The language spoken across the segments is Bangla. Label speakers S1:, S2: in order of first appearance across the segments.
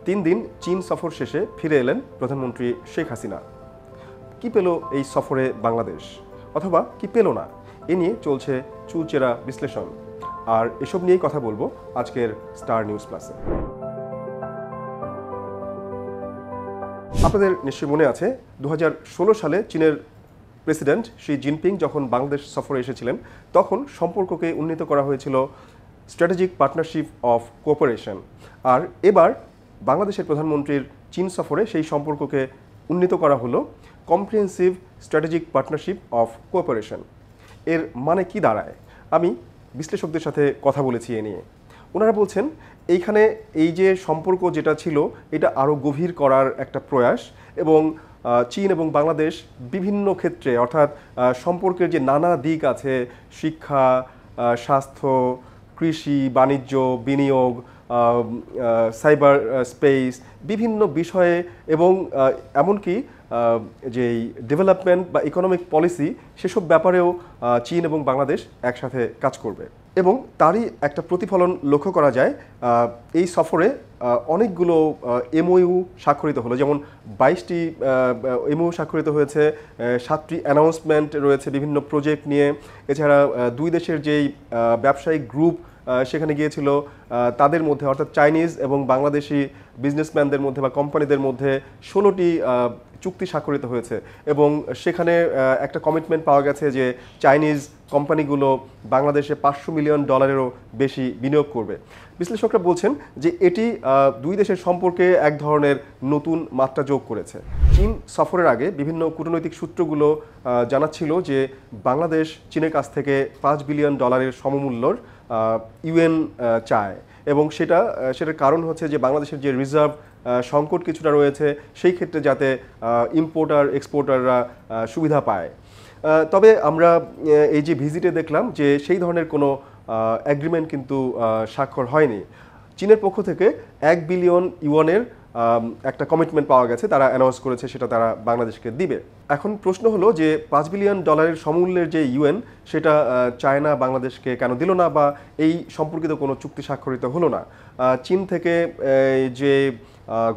S1: 3 দিন চীন সফর শেষে ফিরে এলেন প্রধানমন্ত্রী শেখ হাসিনা। কি পেল এই সফরে বাংলাদেশ, অথবা কি পেল না, এ নিয়ে চলছে চুলচেরা বিশ্লেষণ। আর এসব নিয়েই কথা বলবো আজকের স্টার নিউজ প্লাসে। আপনাদের নিশ্চয়ই মনে আছে 2016 সালে চীনের প্রেসিডেন্ট শি জিনপিং যখন বাংলাদেশ সফরে এসেছিলেন, তখন সম্পর্ককে উন্নীত করা হয়েছিল স্ট্র্যাটেজিক পার্টনারশিপ অফ কোঅপারেশন। আর এবার বাংলাদেশের প্রধানমন্ত্রীর চীন সফরে সেই সম্পর্ককে উন্নীত করা হলো comprehensive strategic partnership of cooperation. এর মানে কি দাঁড়ায়? আমি বিশ্লেষকদের সাথে কথা বলেছি এ নিয়ে। ওনারা বলছেন এইখানে এই যে সম্পর্ক যেটা ছিল এটা আরও গভীর করার একটা প্রয়াস, এবং চীন এবং বাংলাদেশ বিভিন্ন ক্ষেত্রে, অর্থাৎ সম্পর্কের যে নানা দিক আছে, শিক্ষা, স্বাস্থ্য, কৃষি, বাণিজ্য, বিনিয়োগ, সাইবার স্পেস, বিভিন্ন বিষয়ে, এবং এমনকি যেই ডেভেলপমেন্ট বা ইকোনমিক পলিসি, সেসব ব্যাপারেও চীন এবং বাংলাদেশ একসাথে কাজ করবে। এবং তারই একটা প্রতিফলন লক্ষ্য করা যায় এই সফরে। অনেকগুলো এমওইউ স্বাক্ষরিত হলো, যেমন 22টি এমওইউ স্বাক্ষরিত হয়েছে, 7টি অ্যানাউন্সমেন্ট রয়েছে বিভিন্ন প্রজেক্ট নিয়ে। এছাড়া দুই দেশের যেই ব্যবসায়িক গ্রুপ সেখানে গিয়েছিল, তাদের মধ্যে, অর্থাৎ চাইনিজ এবং বাংলাদেশি বিজনেসম্যানদের মধ্যে বা কোম্পানিদের মধ্যে 16টি চুক্তি স্বাক্ষরিত হয়েছে। এবং সেখানে একটা কমিটমেন্ট পাওয়া গেছে যে চাইনিজ কোম্পানিগুলো বাংলাদেশে $500 মিলিয়ন বেশি বিনিয়োগ করবে। বিশ্লেষকরা বলছেন যে এটি দুই দেশের সম্পর্কে এক ধরনের নতুন মাত্রা যোগ করেছে। চীন সফরের আগে বিভিন্ন কূটনৈতিক সূত্রগুলো জানাচ্ছিল যে বাংলাদেশ চীনের কাছ থেকে $5 বিলিয়ন সমমূল্যর ইউএন চায়, এবং সেটার কারণ হচ্ছে যে বাংলাদেশের যে রিজার্ভ সংকট কিছুটা রয়েছে, সেই ক্ষেত্রে যাতে ইম্পোর্টার এক্সপোর্টাররা সুবিধা পায়। তবে আমরা এই যে ভিজিটে দেখলাম যে সেই ধরনের কোনো অ্যাগ্রিমেন্ট কিন্তু স্বাক্ষর হয়নি। চীনের পক্ষ থেকে 1 বিলিয়ন ইউয়ানের একটা কমিটমেন্ট পাওয়া গেছে, তারা অ্যানাউন্স করেছে সেটা তারা বাংলাদেশকে দিবে। এখন প্রশ্ন হলো যে $5 বিলিয়ন সমমূল্যের যে ইউএন, সেটা চায়না বাংলাদেশকে কেন দিল না, বা এই সম্পর্কিত কোনো চুক্তি স্বাক্ষরিত হলো না। চীন থেকে যে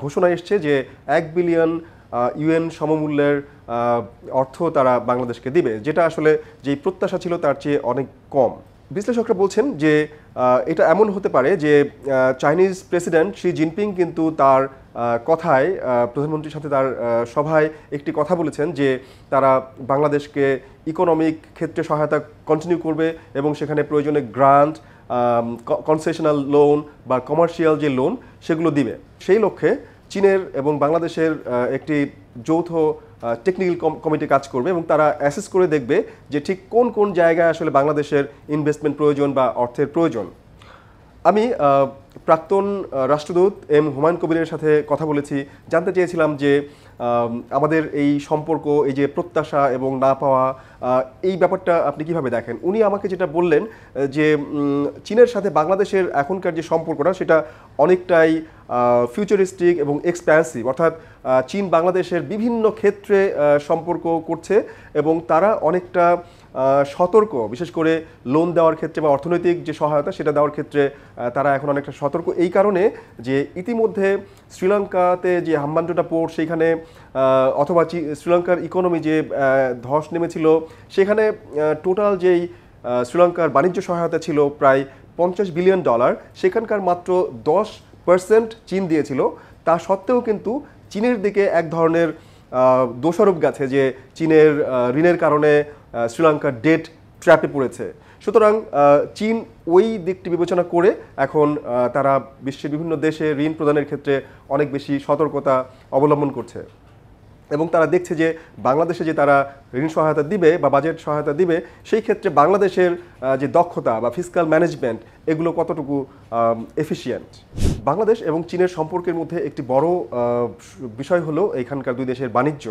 S1: ঘোষণা এসছে যে 1 বিলিয়ন ইউএন সমমূল্যের অর্থ তারা বাংলাদেশকে দিবে, যেটা আসলে যেই প্রত্যাশা ছিল তার চেয়ে অনেক কম। বিশ্লেষকরা বলছেন যে এটা এমন হতে পারে যে চাইনিজ প্রেসিডেন্ট শি জিনপিং কিন্তু তার কথায়, প্রধানমন্ত্রীর সাথে তার সভায় একটি কথা বলেছেন যে তারা বাংলাদেশকে ইকোনমিক ক্ষেত্রে সহায়তা কন্টিনিউ করবে, এবং সেখানে প্রয়োজনে গ্রান্ট, কনসেশনাল লোন বা কমার্শিয়াল যে লোন, সেগুলো দিবে। সেই লক্ষ্যে চীনের এবং বাংলাদেশের একটি যৌথ টেকনিক্যাল কমিটি কাজ করবে, এবং তারা অ্যাসেস করে দেখবে যে ঠিক কোন কোন জায়গায় আসলে বাংলাদেশের ইনভেস্টমেন্ট প্রয়োজন বা অর্থের প্রয়োজন। আমি প্রাক্তন রাষ্ট্রদূত এম হুমায়ুন কবিরের সাথে কথা বলেছি, জানতে চেয়েছিলাম যে আমাদের এই সম্পর্ক, এই যে প্রত্যাশা এবং না পাওয়া, এই ব্যাপারটা আপনি কিভাবে দেখেন। উনি আমাকে যেটা বললেন যে চীনের সাথে বাংলাদেশের এখনকার যে সম্পর্কটা, সেটা অনেকটাই ফিউচারিস্টিক এবং এক্সপ্যান্সিভ, অর্থাৎ চীন বাংলাদেশের বিভিন্ন ক্ষেত্রে সম্পর্ক করছে, এবং তারা অনেকটা সতর্ক, বিশেষ করে লোন দেওয়ার ক্ষেত্রে বা অর্থনৈতিক যে সহায়তা সেটা দেওয়ার ক্ষেত্রে তারা এখন অনেকটা সতর্ক। এই কারণে যে ইতিমধ্যে শ্রীলঙ্কাতে যে হাম্বানটোটা পোর্ট, সেইখানে অথবা শ্রীলঙ্কার ইকোনমি যে ধস নেমেছিল, সেখানে টোটাল যেই শ্রীলঙ্কার বাণিজ্য সহায়তা ছিল প্রায় $50 বিলিয়ন, সেখানকার মাত্র 10% চীন দিয়েছিল। তা সত্ত্বেও কিন্তু চীনের দিকে এক ধরনের দোষারোপ গেছে যে চীনের ঋণের কারণে শ্রীলঙ্কার ডেট ট্র্যাপে পড়েছে। সুতরাং চীন ওই দিকটি বিবেচনা করে এখন তারা বিশ্বের বিভিন্ন দেশে ঋণ প্রদানের ক্ষেত্রে অনেক বেশি সতর্কতা অবলম্বন করছে, এবং তারা দেখছে যে বাংলাদেশে যে তারা ঋণ সহায়তা দিবে বা বাজেট সহায়তা দিবে, সেই ক্ষেত্রে বাংলাদেশের যে দক্ষতা বা ফিসক্যাল ম্যানেজমেন্ট, এগুলো কতটুকু এফিশিয়েন্ট। বাংলাদেশ এবং চীনের সম্পর্কের মধ্যে একটি বড় বিষয় হলো এখানকার দুই দেশের বাণিজ্য।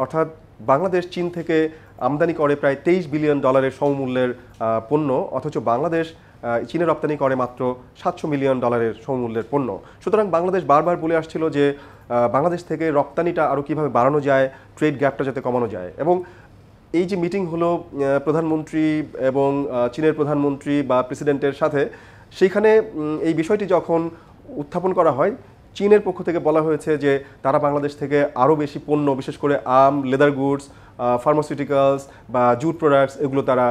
S1: অর্থাৎ বাংলাদেশ চীন থেকে আমদানি করে প্রায় $23 বিলিয়ন সমমূল্যের পণ্য, অথচ বাংলাদেশ চীনে রপ্তানি করে মাত্র $700 মিলিয়ন সমমূল্যের পণ্য। সুতরাং বাংলাদেশ বারবার বলে আসছিল যে বাংলাদেশ থেকে রপ্তানিটা আরও কীভাবে বাড়ানো যায়, ট্রেড গ্যাপটা যাতে কমানো যায়। এবং এই যে মিটিং হলো প্রধানমন্ত্রী এবং চীনের প্রধানমন্ত্রী বা প্রেসিডেন্টের সাথে, সেইখানে এই বিষয়টি যখন উত্থাপন করা হয়, চীনের পক্ষ থেকে বলা হয়েছে যে তারা বাংলাদেশ থেকে আরও বেশি পণ্য, বিশেষ করে আম, লেদার গুডস, ফার্মাসিউটিক্যালস বা জুট প্রোডাক্টস এগুলো তারা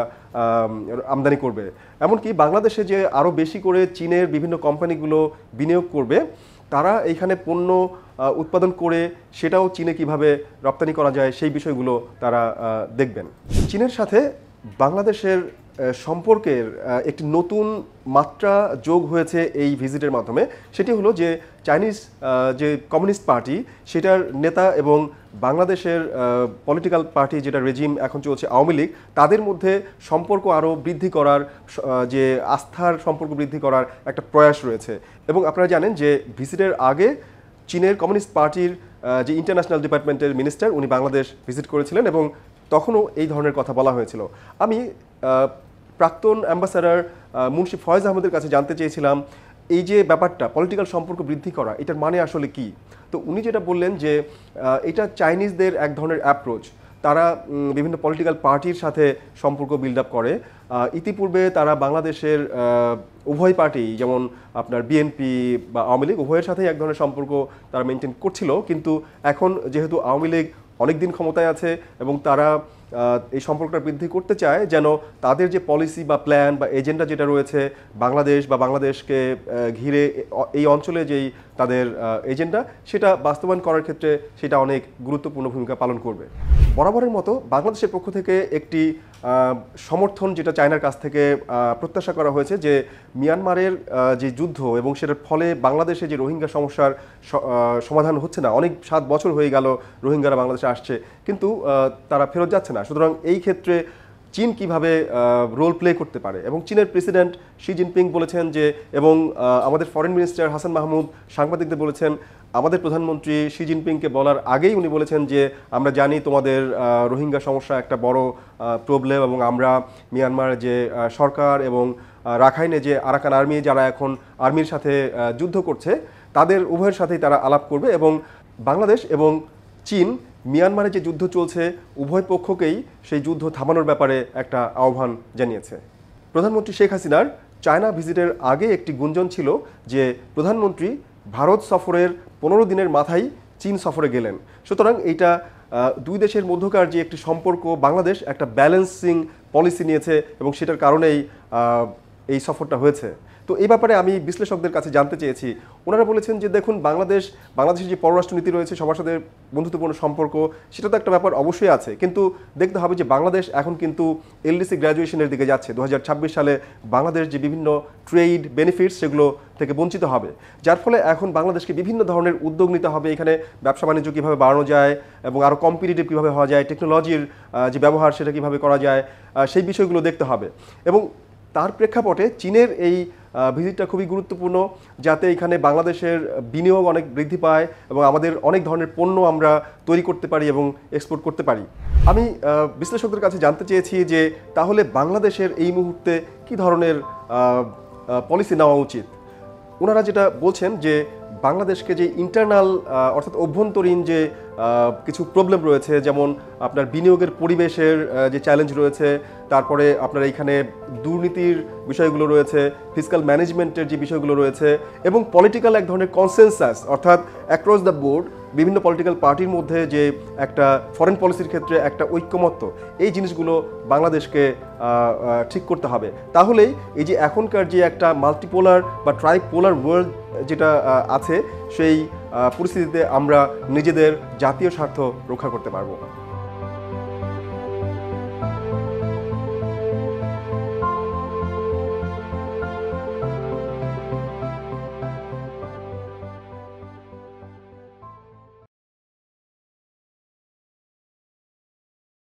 S1: আমদানি করবে। এমনকি বাংলাদেশে যে আরও বেশি করে চীনের বিভিন্ন কোম্পানিগুলো বিনিয়োগ করবে, তারা এইখানে পণ্য উৎপাদন করে সেটাও চীনে কিভাবে রপ্তানি করা যায় সেই বিষয়গুলো তারা দেখবেন। চীনের সাথে বাংলাদেশের সম্পর্কের একটি নতুন মাত্রা যোগ হয়েছে এই ভিজিটের মাধ্যমে। সেটি হলো যে চাইনিজ যে কমিউনিস্ট পার্টি সেটার নেতা এবং বাংলাদেশের পলিটিক্যাল পার্টি যেটা রেজিম এখন চলছে আওয়ামী লীগ, তাদের মধ্যে সম্পর্ক আরও বৃদ্ধি করার, যে আস্থার সম্পর্ক বৃদ্ধি করার একটা প্রয়াস রয়েছে। এবং আপনারা জানেন যে ভিজিটের আগে চীনের কমিউনিস্ট পার্টির যে ইন্টারন্যাশনাল ডিপার্টমেন্টের মিনিস্টার উনি বাংলাদেশ ভিজিট করেছিলেন এবং তখনও এই ধরনের কথা বলা হয়েছিল। আমি প্রাক্তন অ্যাম্বাসাডার মুন্সি ফয়েজ আহমেদের কাছে জানতে চেয়েছিলাম এই যে ব্যাপারটা পলিটিক্যাল সম্পর্ক বৃদ্ধি করা, এটার মানে আসলে কি। তো উনি যেটা বললেন যে এটা চাইনিজদের এক ধরনের অ্যাপ্রোচ, তারা বিভিন্ন পলিটিক্যাল পার্টির সাথে সম্পর্ক বিল্ড আপ করে। ইতিপূর্বে তারা বাংলাদেশের উভয় পার্টি, যেমন আপনার বিএনপি বা আওয়ামী লীগ, উভয়ের সাথেই এক ধরনের সম্পর্ক তারা মেনটেন করছিল। কিন্তু এখন যেহেতু আওয়ামী লীগ অনেক দিন ক্ষমতায় আছে এবং তারা এই সম্পর্কটা বৃদ্ধি করতে চায় যেন তাদের যে পলিসি বা প্ল্যান বা এজেন্ডা যেটা রয়েছে বাংলাদেশ বা বাংলাদেশকে ঘিরে এই অঞ্চলে যেই তাদের এজেন্ডা, সেটা বাস্তবায়ন করার ক্ষেত্রে সেটা অনেক গুরুত্বপূর্ণ ভূমিকা পালন করবে। বরাবরের মতো বাংলাদেশের পক্ষ থেকে একটি সমর্থন যেটা চায়নার কাছ থেকে প্রত্যাশা করা হয়েছে যে মিয়ানমারের যে যুদ্ধ এবং সেটার ফলে বাংলাদেশে যে রোহিঙ্গা সমস্যার সমাধান হচ্ছে না, অনেক 7 বছর হয়ে গেল রোহিঙ্গারা বাংলাদেশে আসছে কিন্তু তারা ফেরত যাচ্ছে না। সুতরাং এই ক্ষেত্রে চীন কিভাবে রোল প্লে করতে পারে, এবং চীনের প্রেসিডেন্ট শি জিনপিং বলেছেন যে, এবং আমাদের ফরেন মিনিস্টার হাসান মাহমুদ সাংবাদিকদের বলেছেন, আমাদের প্রধানমন্ত্রী শি জিনপিংকে বলার আগেই উনি বলেছেন যে আমরা জানি তোমাদের রোহিঙ্গা সমস্যা একটা বড় প্রবলেম এবং আমরা মিয়ানমার যে সরকার এবং রাখাইনে যে আরাকান আর্মি যারা এখন আর্মির সাথে যুদ্ধ করছে তাদের উভয়ের সাথেই তারা আলাপ করবে এবং বাংলাদেশ এবং চীন মিয়ানমারে যে যুদ্ধ চলছে উভয় পক্ষকেই সেই যুদ্ধ থামানোর ব্যাপারে একটা আহ্বান জানিয়েছে। প্রধানমন্ত্রী শেখ হাসিনার চায়না ভিজিটের আগে একটি গুঞ্জন ছিল যে প্রধানমন্ত্রী ভারত সফরের 15 দিনের মাথায় চীন সফরে গেলেন। সুতরাং এইটা দুই দেশের মধ্যকার যে একটি সম্পর্ক, বাংলাদেশ একটা ব্যালেন্সিং পলিসি নিয়েছে এবং সেটার কারণেই এই সফরটা হয়েছে। তো এই ব্যাপারে আমি বিশ্লেষকদের কাছে জানতে চেয়েছি। ওনারা বলেছেন যে দেখুন, বাংলাদেশের যে পররাষ্ট্রনীতি রয়েছে, সবার সাথে বন্ধুত্বপূর্ণ সম্পর্ক, সেটা তো একটা ব্যাপার অবশ্যই আছে, কিন্তু দেখতে হবে যে বাংলাদেশ এখন কিন্তু এলডিসি গ্র্যাজুয়েশনের দিকে যাচ্ছে। 2026 সালে বাংলাদেশ যে বিভিন্ন ট্রেড বেনিফিটস সেগুলো থেকে বঞ্চিত হবে, যার ফলে এখন বাংলাদেশকে বিভিন্ন ধরনের উদ্যোগ নিতে হবে। এখানে ব্যবসা বাণিজ্য কীভাবে বাড়ানো যায় এবং আরও কম্পিটিটিভ কীভাবে হওয়া যায়, টেকনোলজির যে ব্যবহার সেটা কীভাবে করা যায়, সেই বিষয়গুলো দেখতে হবে। এবং তার প্রেক্ষাপটে চীনের এই ভিজিটটা খুবই গুরুত্বপূর্ণ, যাতে এখানে বাংলাদেশের বিনিয়োগ অনেক বৃদ্ধি পায় এবং আমাদের অনেক ধরনের পণ্য আমরা তৈরি করতে পারি এবং এক্সপোর্ট করতে পারি। আমি বিশ্লেষকদের কাছে জানতে চেয়েছি যে তাহলে বাংলাদেশের এই মুহূর্তে কী ধরনের পলিসি নেওয়া উচিত। ওনারা যেটা বলছেন যে বাংলাদেশকে যে ইন্টারনাল অর্থাৎ অভ্যন্তরীণ যে কিছু প্রবলেম রয়েছে, যেমন আপনার বিনিয়োগের পরিবেশের যে চ্যালেঞ্জ রয়েছে, তারপরে আপনার এইখানে দুর্নীতির বিষয়গুলো রয়েছে, ফিসক্যাল ম্যানেজমেন্টের যে বিষয়গুলো রয়েছে, এবং পলিটিক্যাল এক ধরনের কনসেনসাস অর্থাৎ অ্যাক্রস দ্য বোর্ড বিভিন্ন পলিটিক্যাল পার্টির মধ্যে যে একটা ফরেন পলিসির ক্ষেত্রে একটা ঐক্যমত্য, এই জিনিসগুলো বাংলাদেশকে ঠিক করতে হবে। তাহলেই এই যে এখনকার যে একটা মাল্টিপোলার বা ট্রাইপোলার ওয়ার্ল্ড যেটা আছে, সেই পরিস্থিতিতে আমরা নিজেদের জাতীয় স্বার্থ রক্ষা করতে পারবো।